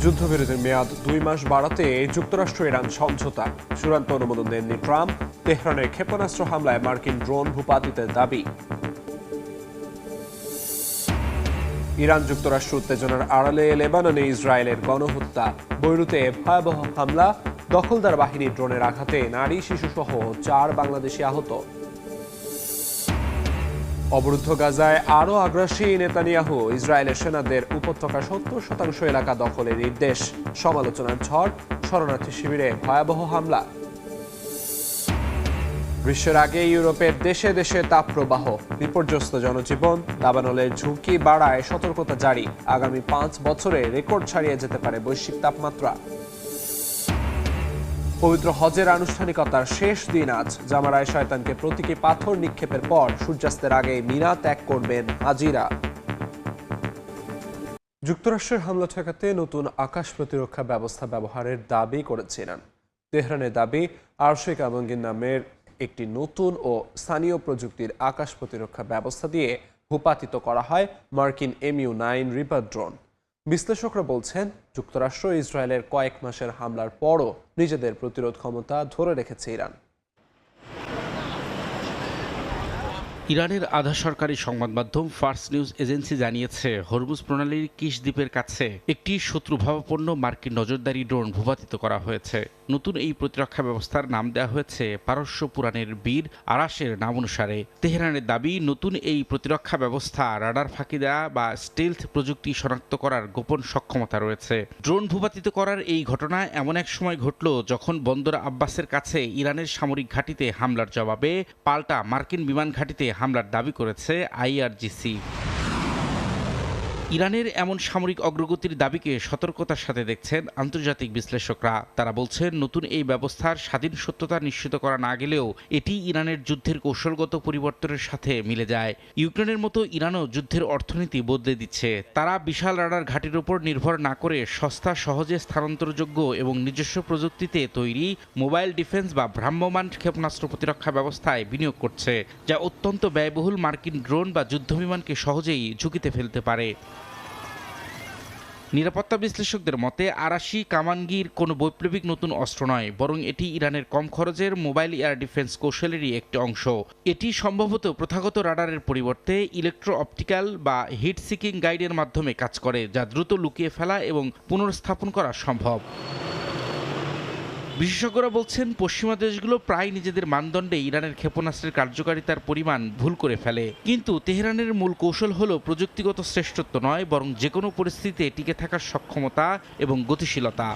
যুদ্ধবিরতির মেয়াদ 2 মাস বাড়াতে যুক্তরাষ্ট্র ইরান সমঝোতা চূড়ান্ত অনুমোদন দেননি ট্রাম্প। তেহরানের ক্ষেপণাস্ত্র হামলায় মার্কিন ড্রোন ভূপাতিতের দাবি। ইরান যুক্তরাষ্ট্র উত্তেজনার আড়ালে লেবাননে ইসরায়েলের গণহত্যা, বৈরুতে ভয়াবহ হামলা, দখলদার বাহিনীর ড্রোনের আঘাতে নারী শিশুসহ 4 বাংলাদেশি আহত। অবরুদ্ধ গাজায় আরও আগ্রাসী নেতানিয়াহু, ইসরায়েলের সেনাদের উপত্যকার 70% এলাকা দখলের নির্দেশ। সমালোচনার ঝড়, শরণার্থী শিবিরে ভয়াবহ হামলা। গ্রীষ্মের আগে ইউরোপের দেশে দেশে তাপপ্রবাহ, বিপর্যস্ত জনজীবন, দাবানলের ঝুঁকি বাড়ায় সতর্কতা জারি। আগামী 5 বছরে রেকর্ড ছাড়িয়ে যেতে পারে বৈশ্বিক তাপমাত্রা। পবিত্র হজের আনুষ্ঠানিকতার শেষ দিন আজ। জামারায় শয়তানকে প্রতীকী পাথর নিক্ষেপের পর সূর্যাস্তের আগে মিনা ত্যাগ করবেন হাজিরা। যুক্তরাষ্ট্রের হামলা ঠেকাতে নতুন আকাশ প্রতিরক্ষা ব্যবস্থা ব্যবহারের দাবি করেছে ইরান। তেহরানের দাবি, আরশিক আবঙ্গির নামের একটি নতুন ও স্থানীয় প্রযুক্তির আকাশ প্রতিরক্ষা ব্যবস্থা দিয়ে ভূপাতিত করা হয় মার্কিন MU-9 রিপার ড্রোন। বিশ্লেষকরা বলছেন, যুক্তরাষ্ট্র ইসরায়েলের কয়েক মাসের হামলার পরও নিজেদের প্রতিরোধ ক্ষমতা ধরে রেখেছে ইরান। ইরানের আধা সরকারি সংবাদ মাধ্যম ফার্স নিউজ এজেন্সি জানিয়েছে, হরমুজ প্রণালীর কিস দ্বীপের কাছে একটি শত্রুভাবাপন্ন মার্কিন নজরদারি ড্রোন ভূপাতিত করা হয়েছে। নতুন এই প্রতিরক্ষা ব্যবস্থার নাম দেওয়া হয়েছে পারস্য পুরাণের বীর আরাসের নাম অনুসারে। তেহরানের দাবি, নতুন এই প্রতিরক্ষা ব্যবস্থা রাডার ফাঁকি দেওয়া বা স্টেলথ প্রযুক্তি শনাক্ত করার গোপন সক্ষমতা রয়েছে। ড্রোন ভূপাতিত করার এই ঘটনা এমন এক সময় ঘটল যখন বন্দর আব্বাসের কাছে ইরানের সামরিক ঘাঁটিতে হামলার জবাবে পাল্টা মার্কিন বিমান ঘাঁটিতে হামলার দাবি করেছে IRGC। ইরানের এমন সামরিক অগ্রগতির দাবিকে সতর্কতার সাথে দেখছেন আন্তর্জাতিক বিশ্লেষকরা। তারা বলছেন, নতুন এই ব্যবস্থার স্বাধীন সত্যতা নিশ্চিত করা না গেলেও এটি ইরানের যুদ্ধের কৌশলগত পরিবর্তনের সাথে মিলে যায়। ইউক্রেনের মতো ইরানও যুদ্ধের অর্থনীতি বদলে দিচ্ছে। তারা বিশাল রাডার ঘাঁটির উপর নির্ভর না করে সস্তা, সহজে স্থানান্তরযোগ্য এবং নিজস্ব প্রযুক্তিতে তৈরি মোবাইল ডিফেন্স বা ভ্রাম্যমাণ ক্ষেপণাস্ত্র প্রতিরক্ষা ব্যবস্থায় বিনিয়োগ করছে, যা অত্যন্ত ব্যয়বহুল মার্কিন ড্রোন বা যুদ্ধবিমানকে সহজেই ঝুঁকিতে ফেলতে পারে। নিরাপত্তা বিশ্লেষকদের মতে, আরাশি কামানগির কোনো বৈপ্লবিক নতুন অস্ত্র নয়, বরং এটি ইরানের কম খরচের মোবাইল এয়ার ডিফেন্স কৌশলেরই একটি অংশ। এটি সম্ভবত প্রথাগত রাডারের পরিবর্তে ইলেকট্রো অপটিক্যাল বা হিট সিকিং গাইডের মাধ্যমে কাজ করে, যা দ্রুত লুকিয়ে ফেলা এবং পুনর্স্থাপন করা সম্ভব। বিশেষজ্ঞরা বলছেন, পশ্চিমা দেশগুলো প্রায় নিজেদের মানদণ্ডে ইরানের ক্ষেপণাস্ত্রের কার্যকারিতার পরিমাণ ভুল করে ফেলে। কিন্তু তেহরানের মূল কৌশল হলো প্রযুক্তিগত শ্রেষ্ঠত্ব নয়, বরং যে কোনো পরিস্থিতিতে টিকে থাকার সক্ষমতা এবং গতিশীলতা।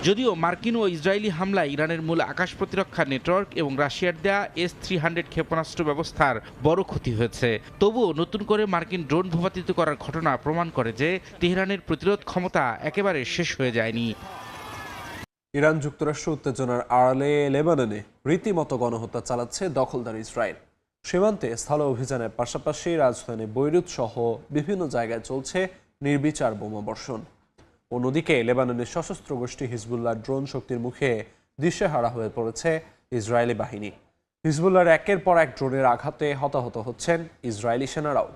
যদিও মার্কিন ও ইসরায়েলি হামলায় ইরানের মূল আকাশ প্রতিরক্ষা নেটওয়ার্ক এবং রাশিয়ার দেয়া S-300 ক্ষেপণাস্ত্র ব্যবস্থার বড় ক্ষতি হয়েছে, তবুও নতুন করে মার্কিন ড্রোন ভূপাতিত করার ঘটনা প্রমাণ করে যে তেহরানের প্রতিরোধ ক্ষমতা একেবারে শেষ হয়ে যায়নি। ইরান যুক্তরাষ্ট্র উত্তেজনার আড়ালে লেবাননে রীতিমতো গণহত্যা চালাচ্ছে দখলদার ইসরায়েল। সীমান্তে স্থল অভিযানের পাশাপাশি রাজধানী বৈরুত সহ বিভিন্ন জায়গায় চলছে নির্বিচার বোমাবর্ষণ। অন্যদিকে লেবাননের সশস্ত্র গোষ্ঠী হিজবুল্লাহর ড্রোন শক্তির মুখে দিশেহারা হয়ে পড়েছে ইসরায়েলি বাহিনী। হিজবুল্লাহর একের পর এক ড্রোনের আঘাতে হতাহত হচ্ছেন ইসরায়েলি সেনারাও।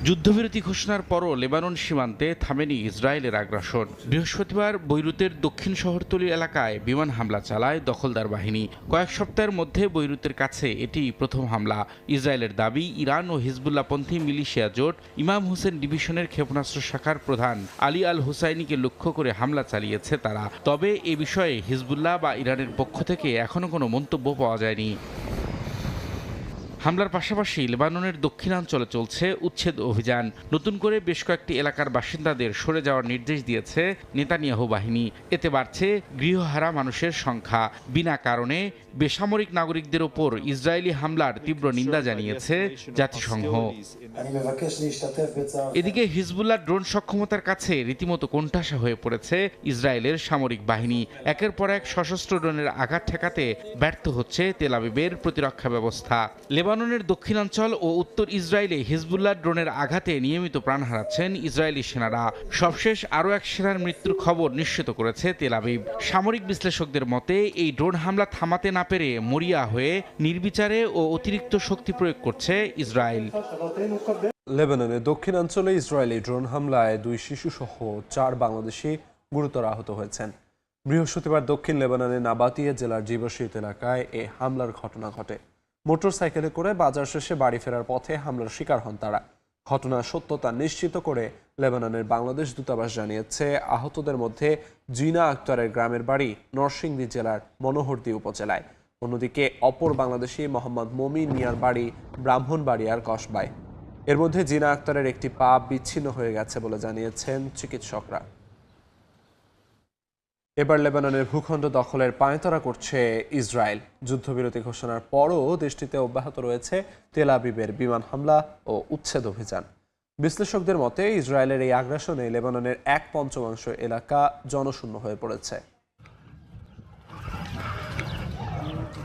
যুদ্ধবিরতি ঘোষণার পরও লেবানন সীমান্তে থামেনি ইসরায়েলের আগ্রাসন। বৃহস্পতিবার বৈরুতের দক্ষিণ শহরতলি এলাকায় বিমান হামলা চালায় দখলদার বাহিনী। কয়েক সপ্তাহের মধ্যে বৈরুতের কাছে এটি প্রথম হামলা। ইসরায়েলের দাবি, ইরান ও হিজবুল্লাহপন্থী মিলিশিয়া জোট ইমাম হোসেন ডিভিশনের ক্ষেপণাস্ত্র শাখার প্রধান আলী আল হুসাইনিকে লক্ষ্য করে হামলা চালিয়েছে তারা। তবে এ বিষয়ে হিজবুল্লাহ বা ইরানের পক্ষ থেকে এখনও কোনো মন্তব্য পাওয়া যায়নি। হামলার পাশাপাশি লেবাননের দক্ষিণাঞ্চলে চলছে উচ্ছেদ অভিযান। নতুন করে বেশ কয়েকটি এলাকার বাসিন্দাদের সরে যাওয়ার নির্দেশ দিয়েছে নেতানিয়াহু বাহিনী। এতে বাড়ছে গৃহহারা মানুষের সংখ্যা। বিনা কারণে বেসামরিক নাগরিকদের ওপর ইসরায়েলি হামলার তীব্র নিন্দা জানিয়েছে জাতিসংঘ। এদিকে হিজবুল্লাহ ড্রোন সক্ষমতার কাছে রীতিমতো কোণঠাসা হয়ে পড়েছে ইসরায়েলের সামরিক বাহিনী। একের পর এক সশস্ত্র ড্রোনের আঘাত ঠেকাতে ব্যর্থ হচ্ছে তেল আবিবের প্রতিরক্ষা ব্যবস্থা। লেবাননের দক্ষিণাঞ্চল ও উত্তর ইসরায়েলে হিজবুল্লাহ ড্রোনের আঘাতে নিয়মিত প্রাণ হারাচ্ছেন ইসরায়েলি সেনারা। সবশেষ আরও এক সেনার মৃত্যুর খবর নিশ্চিত করেছে তেল আবিব। সামরিক বিশ্লেষকদের মতে, এই ড্রোন হামলা থামাতে না পেরে মরিয়া হয়ে নির্বিচারে ও অতিরিক্ত শক্তি প্রয়োগ করছে ইসরায়েল। লেবাননের দক্ষিণাঞ্চলে ইসরায়েলি ড্রোন হামলায় 2 শিশুসহ 4 বাংলাদেশি গুরুতর আহত হয়েছেন। বৃহস্পতিবার দক্ষিণ লেবাননের নাবাতিয়ে জেলার জীবশীত এলাকায় এ হামলার ঘটনা ঘটে। মোটরসাইকেলে করে বাজার শেষে বাড়ি ফেরার পথে হামলার শিকার হন তারা। ঘটনার সত্যতা নিশ্চিত করে লেবাননের বাংলাদেশ দূতাবাস জানিয়েছে, আহতদের মধ্যে জিনা আক্তারের গ্রামের বাড়ি নরসিংদী জেলার মনোহরদী উপজেলায়। অন্যদিকে অপর বাংলাদেশি মোহাম্মদ মমিন মিয়ার বাড়ি ব্রাহ্মণবাড়িয়ার কসবায়। এর মধ্যে জিনা আক্তারের একটি পা বিচ্ছিন্ন হয়ে গেছে বলে জানিয়েছেন চিকিৎসকরা। এবার লেবাননের ভূখণ্ড দখলের পায়তারা করছে ইসরায়েল। যুদ্ধবিরতি ঘোষণার পরও দেশটিতে অব্যাহত রয়েছে তেল আবিবের বিমান হামলা ও উচ্ছেদ অভিযান। বিশ্লেষকদের মতে ইসরায়েলের এই আগ্রাসনে লেবাননের 1/5 এলাকা জনশূন্য হয়ে পড়েছে।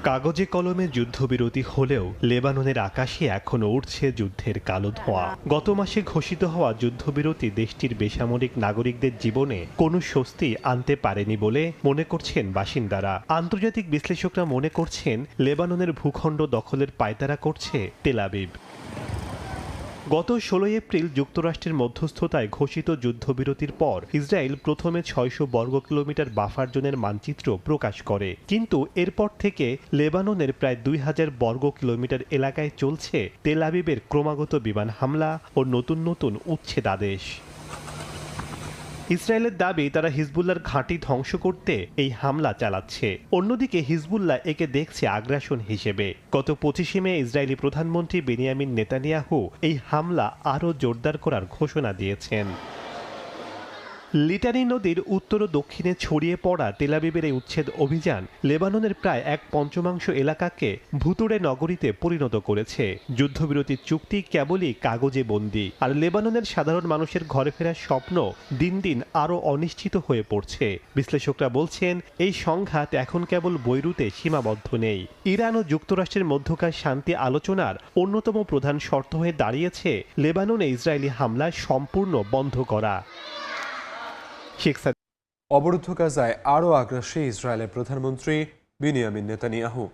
কাগজে কলমে যুদ্ধবিরতি হলেও লেবাননের আকাশে এখনও উঠছে যুদ্ধের কালো ধোঁয়া। গত মাসে ঘোষিত হওয়া যুদ্ধবিরতি দেশটির বেসামরিক নাগরিকদের জীবনে কোনো স্বস্তি আনতে পারেনি বলে মনে করছেন বাসিন্দারা। আন্তর্জাতিক বিশ্লেষকরা মনে করছেন লেবাননের ভূখণ্ড দখলের পায়তারা করছে তেল আবিব। গত 16 এপ্রিল যুক্তরাষ্ট্রের মধ্যস্থতায় ঘোষিত যুদ্ধবিরতির পর ইসরায়েল প্রথমে 600 বর্গ কিলোমিটার বাফার জোনের মানচিত্র প্রকাশ করে, কিন্তু এরপর থেকে লেবাননের প্রায় 2000 বর্গ কিলোমিটার এলাকায় চলছে তেল আবিবের ক্রমাগত বিমান হামলা ও নতুন নতুন উচ্ছেদাদেশ। ইসরায়েলের দাবি তারা হিজবুল্লাহর ঘাঁটি ধ্বংস করতে এই হামলা চালাচ্ছে। অন্যদিকে হিজবুল্লাহ একে দেখছে আগ্রাসন হিসেবে। গত 25 মে ইসরায়েলি প্রধানমন্ত্রী বেনিয়ামিন নেতানিয়াহু এই হামলা আরও জোরদার করার ঘোষণা দিয়েছেন। লিটানি নদীর উত্তর ও দক্ষিণে ছড়িয়ে পড়া তেল আবিবের এই উচ্ছেদ অভিযান লেবাননের প্রায় 1/5 এলাকাকে ভুতুড়ে নগরীতে পরিণত করেছে। যুদ্ধবিরতির চুক্তি কেবলই কাগজে বন্দী, আর লেবাননের সাধারণ মানুষের ঘরে ফেরার স্বপ্ন দিন দিন আরও অনিশ্চিত হয়ে পড়ছে। বিশ্লেষকরা বলছেন, এই সংঘাত এখন কেবল বৈরুতে সীমাবদ্ধ নেই। ইরান ও যুক্তরাষ্ট্রের মধ্যকার শান্তি আলোচনার অন্যতম প্রধান শর্ত হয়ে দাঁড়িয়েছে লেবাননে ইসরায়েলি হামলা সম্পূর্ণ বন্ধ করা। অবরুদ্ধ গাজায় আরও আগ্রাসী ইসরায়েলের প্রধানমন্ত্রী বেনিয়ামিন নেতানিয়াহু।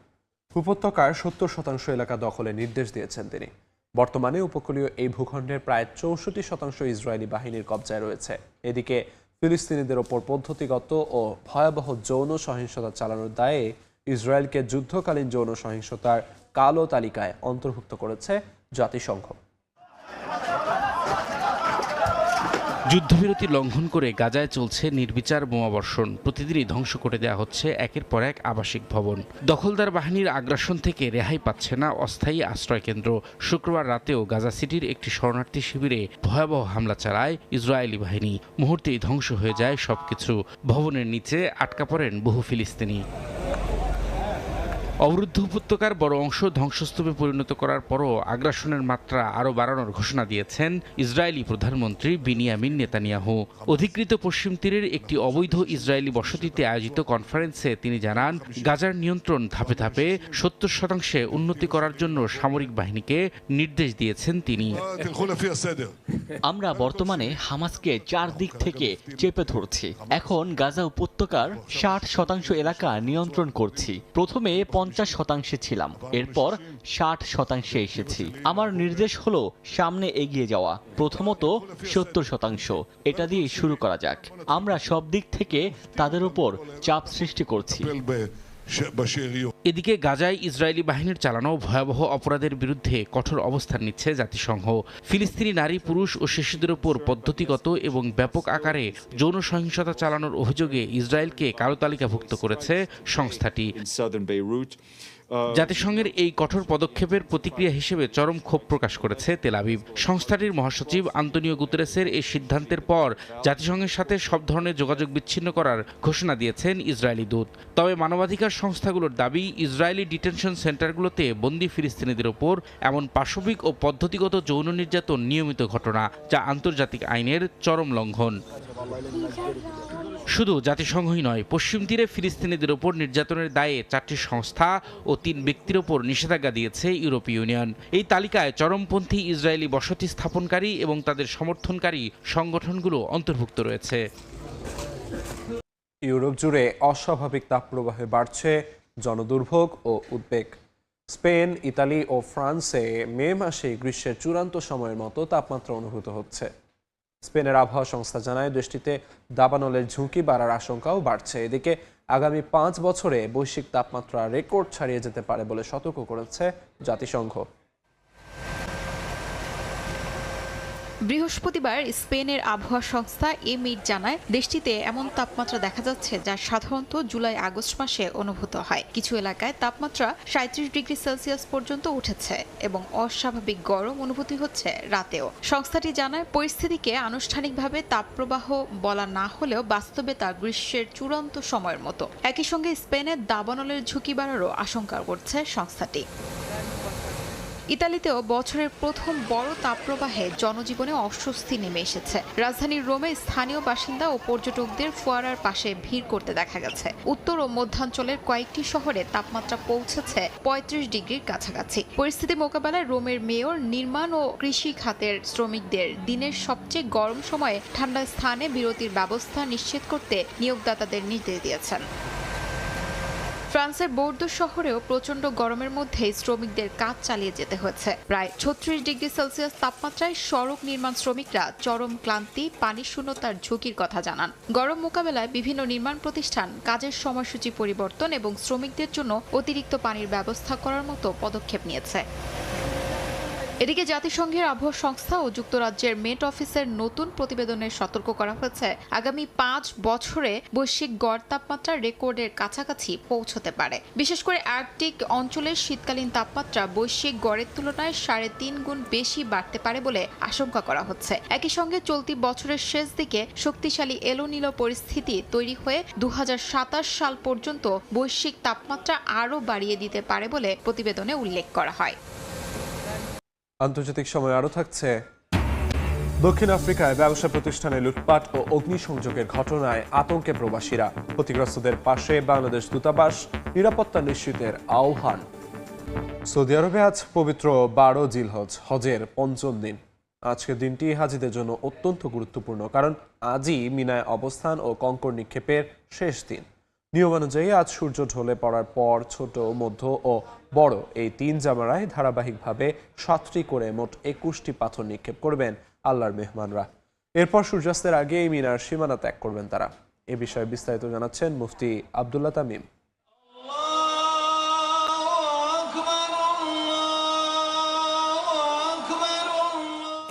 উপত্যকার 70% এলাকা দখলের নির্দেশ দিয়েছেন তিনি। বর্তমানে উপকূলীয় এই ভূখণ্ডের প্রায় 64% ইসরায়েলি বাহিনীর কবজায় রয়েছে। এদিকে ফিলিস্তিনিদের ওপর পদ্ধতিগত ও ভয়াবহ যৌন সহিংসতা চালানোর দায়ে ইসরায়েলকে যুদ্ধকালীন যৌন সহিংসতার কালো তালিকায় অন্তর্ভুক্ত করেছে জাতিসংঘ। যুদ্ধবিরতি লঙ্ঘন করে গাজায় চলছে নির্বিচার বোমাবর্ষণ। প্রতিদিনই ধ্বংস করে দেওয়া হচ্ছে একের পর এক আবাসিক ভবন। দখলদার বাহিনীর আগ্রাসন থেকে রেহাই পাচ্ছে না অস্থায়ী আশ্রয়কেন্দ্র। শুক্রবার রাতেও গাজা সিটির একটি শরণার্থী শিবিরে ভয়াবহ হামলা চালায় ইসরায়েলি বাহিনী। মুহূর্তেই ধ্বংস হয়ে যায় সবকিছু। ভবনের নিচে আটকা পড়েন বহু ফিলিস্তিনি। অবরুদ্ধ উপত্যকার বড় অংশ ধ্বংসস্তূপে পরিণত করার পরও আগ্রাসনের মাত্রা আরও বাড়ানোর ঘোষণা দিয়েছেন ইসরায়েলি প্রধানমন্ত্রী বেনিয়ামিন নেতানিয়াহু। অধিকৃত পশ্চিম তীরের একটি অবৈধ ইসরায়েলি বসতিতে আয়োজিত কনফারেন্সে তিনি জানান, গাজার নিয়ন্ত্রণ ধাপে ধাপে 70% উন্নতি করার জন্য সামরিক বাহিনীকে নির্দেশ দিয়েছেন তিনি। আমরা বর্তমানে হামাসকে 4 দিক থেকে চেপে ধরছি। এখন গাজা উপত্যকার 60% এলাকা নিয়ন্ত্রণ করছি। প্রথমে 50% ছিলাম, এরপর 60% এসেছি। আমার নির্দেশ হলো সামনে এগিয়ে যাওয়া। প্রথমত 70%, এটা দিয়ে শুরু করা যাক। আমরা সব দিক থেকে তাদের উপর চাপ সৃষ্টি করছি। এদিকে গাজায় ইসরায়েলি বাহিনীর চালানো ভয়াবহ অপরাধের বিরুদ্ধে কঠোর অবস্থান নিচ্ছে জাতিসংঘ। ফিলিস্তিনি নারী, পুরুষ ও শিশুদের উপর পদ্ধতিগত এবং ব্যাপক আকারে যৌন সহিংসতা চালানোর অভিযোগে ইসরায়েলকে কালো তালিকাভুক্ত করেছে সংস্থাটি। জাতিসংঘের এই কঠোর পদক্ষেপের প্রতিক্রিয়া হিসেবে চরম ক্ষোভ প্রকাশ করেছে তেল আবিব। সংস্থাটির মহাসচিব আন্তোনিও গুতেরেসের এই সিদ্ধান্তের পর জাতিসংঘের সাথে সব ধরনের যোগাযোগ বিচ্ছিন্ন করার ঘোষণা দিয়েছেন ইসরায়েলি দূত। তবে মানবাধিকার সংস্থাগুলোর দাবি, ইসরায়েলি ডিটেনশন সেন্টারগুলোতে বন্দী ফিলিস্তিনিদের ওপর এমন পাশবিক ও পদ্ধতিগত যৌন নির্যাতন নিয়মিত ঘটনা, যা আন্তর্জাতিক আইনের চরম লঙ্ঘন। শুধু জাতিসংঘই নয়, পশ্চিম তীরে ফিলিস্তিনিদের ওপর নির্যাতনের দায়ে 4টি সংস্থা ও 3 ব্যক্তির ওপর নিষেধাজ্ঞা দিয়েছে ইউরোপীয় ইউনিয়ন। এই তালিকায় চরমপন্থী ইসরায়েলি বসতি স্থাপনকারী এবং তাদের সমর্থনকারী সংগঠনগুলো অন্তর্ভুক্ত রয়েছে। ইউরোপ জুড়ে অস্বাভাবিক তাপপ্রবাহে বাড়ছে জনদুর্ভোগ ও উদ্বেগ। স্পেন, ইতালি ও ফ্রান্সে মে মাসে গ্রীষ্মের চূড়ান্ত সময়ের মতো তাপমাত্রা অনুভূত হচ্ছে। স্পেনের আবহাওয়া সংস্থা জানায় দেশটিতে দাবানলের ঝুঁকি বাড়ার আশঙ্কাও বাড়ছে। এদিকে আগামী 5 বছরে বৈশ্বিক তাপমাত্রা রেকর্ড ছাড়িয়ে যেতে পারে বলে সতর্ক করেছে জাতিসংঘ। বৃহস্পতিবার স্পেনের আবহাওয়া সংস্থা এমিড জানায় দেশটিতে এমন তাপমাত্রা দেখা যাচ্ছে যা সাধারণত জুলাই আগস্ট মাসে অনুভূত হয়। কিছু এলাকায় তাপমাত্রা 37 ডিগ্রি সেলসিয়াস পর্যন্ত উঠেছে এবং অস্বাভাবিক গরম অনুভূতি হচ্ছে রাতেও। সংস্থাটি জানায় পরিস্থিতিকে আনুষ্ঠানিকভাবে তাপপ্রবাহ বলা না হলেও বাস্তবে তা গ্রীষ্মের চূড়ান্ত সময়ের মতো। একই সঙ্গে স্পেনের দাবানলের ঝুঁকি বাড়ারও আশঙ্কা করছে সংস্থাটি। ইতালিতেও বছরের প্রথম বড় তাপপ্রবাহে জনজীবনে অস্বস্তি নেমে এসেছে। রাজধানীর রোমে স্থানীয় বাসিন্দা ও পর্যটকদের ফোয়ারার পাশে ভিড় করতে দেখা গেছে। উত্তর ও মধ্যাঞ্চলের কয়েকটি শহরে তাপমাত্রা পৌঁছেছে 35 ডিগ্রির কাছাকাছি। পরিস্থিতি মোকাবেলায় রোমের মেয়র নির্মাণ ও কৃষি খাতের শ্রমিকদের দিনের সবচেয়ে গরম সময়ে ঠান্ডা স্থানে বিরতির ব্যবস্থা নিশ্চিত করতে নিয়োগদাতাদের নির্দেশ দিয়েছেন। ফ্রান্সের বোর্দো শহরেও প্রচণ্ড গরমের মধ্যেই শ্রমিকদের কাজ চালিয়ে যেতে হয়েছে। প্রায় 36 ডিগ্রি সেলসিয়াস তাপমাত্রায় সড়ক নির্মাণ শ্রমিকরা চরম ক্লান্তি, পানি শূন্যতার ঝুঁকির কথা জানান। গরম মোকাবেলায় বিভিন্ন নির্মাণ প্রতিষ্ঠান কাজের সময়সূচি পরিবর্তন এবং শ্রমিকদের জন্য অতিরিক্ত পানির ব্যবস্থা করার মতো পদক্ষেপ নিয়েছে। এদিকে জাতিসংঘের আবহাওয়া সংস্থা ও যুক্তরাজ্যের মেট অফিসের নতুন প্রতিবেদনে সতর্ক করা হয়েছে আগামী 5 বছরে বৈশ্বিক গড় তাপমাত্রা রেকর্ডের কাছাকাছি পৌঁছতে পারে। বিশেষ করে আর্কটিক অঞ্চলের শীতকালীন তাপমাত্রা বৈশ্বিক গড়ের তুলনায় 3.5 গুণ বেশি বাড়তে পারে বলে আশঙ্কা করা হচ্ছে। একই সঙ্গে চলতি বছরের শেষ দিকে শক্তিশালী এলো নিলো পরিস্থিতি তৈরি হয়ে 2027 সাল পর্যন্ত বৈশ্বিক তাপমাত্রা আরও বাড়িয়ে দিতে পারে বলে প্রতিবেদনে উল্লেখ করা হয়। আন্তর্জাতিক সময় আরও থাকছে। দক্ষিণ আফ্রিকায় ব্যবসা প্রতিষ্ঠানে লুটপাট ও অগ্নিসংযোগের ঘটনায় আতঙ্কে প্রবাসীরা। ক্ষতিগ্রস্তদের পাশে বাংলাদেশ দূতাবাস, নিরাপত্তা নিশ্চিতের আহ্বান। সৌদি আরবে আজ পবিত্র 12 জিলহজ, হজের পঞ্চম দিন। আজকের দিনটি হাজিদের জন্য অত্যন্ত গুরুত্বপূর্ণ, কারণ আজই মিনায় অবস্থান ও কঙ্কর নিক্ষেপের শেষ দিন। নিয়মানুযায়ী আজ সূর্য ঢলে পড়ার পর ছোট, মধ্য ও বড় এই 3 জামারায় ধারাবাহিকভাবে 7টি করে মোট 21টি পাথর নিক্ষেপ করবেন আল্লাহর মেহমানরা। এরপর সূর্যাস্তের আগে এই মিনার সীমানা ত্যাগ করবেন তারা। এ বিষয়ে বিস্তারিত জানাচ্ছেন মুফতি আব্দুল্লাহ তামিম।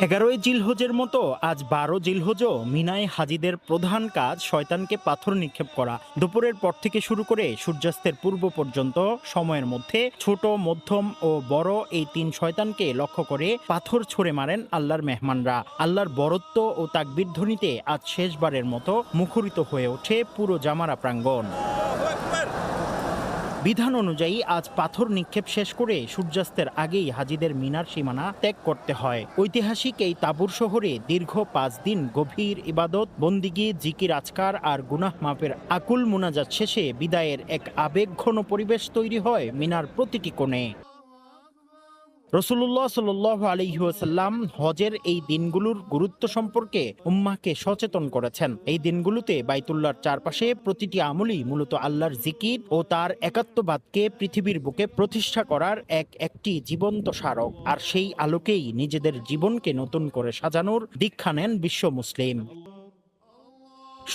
11 জিলহজের মতো আজ 12 জিলহজও মিনায় হাজিদের প্রধান কাজ শয়তানকে পাথর নিক্ষেপ করা। দুপুরের পর থেকে শুরু করে সূর্যাস্তের পূর্ব পর্যন্ত সময়ের মধ্যে ছোট, মধ্যম ও বড় এই 3 শয়তানকে লক্ষ্য করে পাথর ছুঁড়ে মারেন আল্লাহর মেহমানরা। আল্লাহর বরত্ব ও তাকবীর ধ্বনিতে আজ শেষবারের মতো মুখরিত হয়ে ওঠে পুরো জামারা প্রাঙ্গণ। বিধান অনুযায়ী আজ পাথর নিক্ষেপ শেষ করে সূর্যাস্তের আগেই হাজিদের মিনার সীমানা ত্যাগ করতে হয়। ঐতিহাসিক এই তাবুর শহরে দীর্ঘ 5 দিন গভীর ইবাদত, বন্দিগি, জিকির আজকার আর গুনাহ মাপের আকুল মুনাজাত শেষে বিদায়ের এক আবেগঘন পরিবেশ তৈরি হয় মিনার প্রতিটি কোণে। রাসূলুল্লাহ সাল্লাল্লাহু আলাইহি ওয়াসাল্লাম হজের এই দিনগুলোর গুরুত্ব সম্পর্কে উম্মাহকে সচেতন করেছেন। এই দিনগুলোতে বাইতুল্লাহর চারপাশে প্রতিটি আমলই মূলত আল্লাহর জিকির ও তার একাত্মবাদকে পৃথিবীর বুকে প্রতিষ্ঠা করার একটি জীবন্ত স্মারক। আর সেই আলোকেই নিজেদের জীবনকে নতুন করে সাজানোর দীক্ষা নেন বিশ্ব মুসলিম।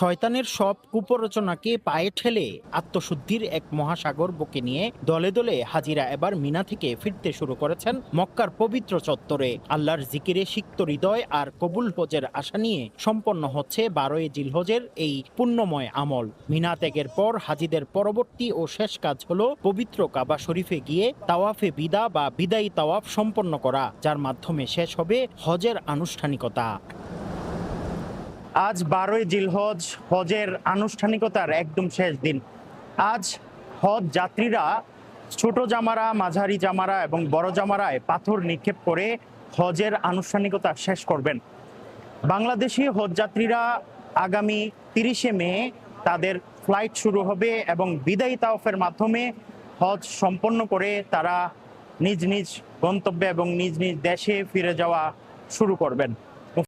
শয়তানের সব কুপ্ররোচনাকে পায়ে ঠেলে আত্মশুদ্ধির এক মহাসাগর বুকে নিয়ে দলে দলে হাজিরা এবার মিনা থেকে ফিরতে শুরু করেছেন মক্কার পবিত্র চত্বরে। আল্লাহর জিকিরে সিক্ত হৃদয় আর কবুল হজের আশা নিয়ে সম্পন্ন হচ্ছে 12 জিলহজের এই পুণ্যময় আমল। মিনা ত্যাগের পর হাজিদের পরবর্তী ও শেষ কাজ হলো পবিত্র কাবা শরীফে গিয়ে তাওয়াফে বিদা বা বিদায়ী তাওয়াফ সম্পন্ন করা, যার মাধ্যমে শেষ হবে হজের আনুষ্ঠানিকতা। আজ 12 জিলহজ, হজের আনুষ্ঠানিকতার একদম শেষ দিন। আজ হজ যাত্রীরা ছোট জামারা, মাঝারি জামারা এবং বড় জামারায় পাথর নিক্ষেপ করে হজের আনুষ্ঠানিকতা শেষ করবেন। বাংলাদেশি হজ যাত্রীরা আগামী 30 মে তাদের ফ্লাইট শুরু হবে এবং বিদায়ী তাওয়াফের মাধ্যমে হজ সম্পন্ন করে তারা নিজ নিজ গন্তব্যে এবং নিজ নিজ দেশে ফিরে যাওয়া শুরু করবেন।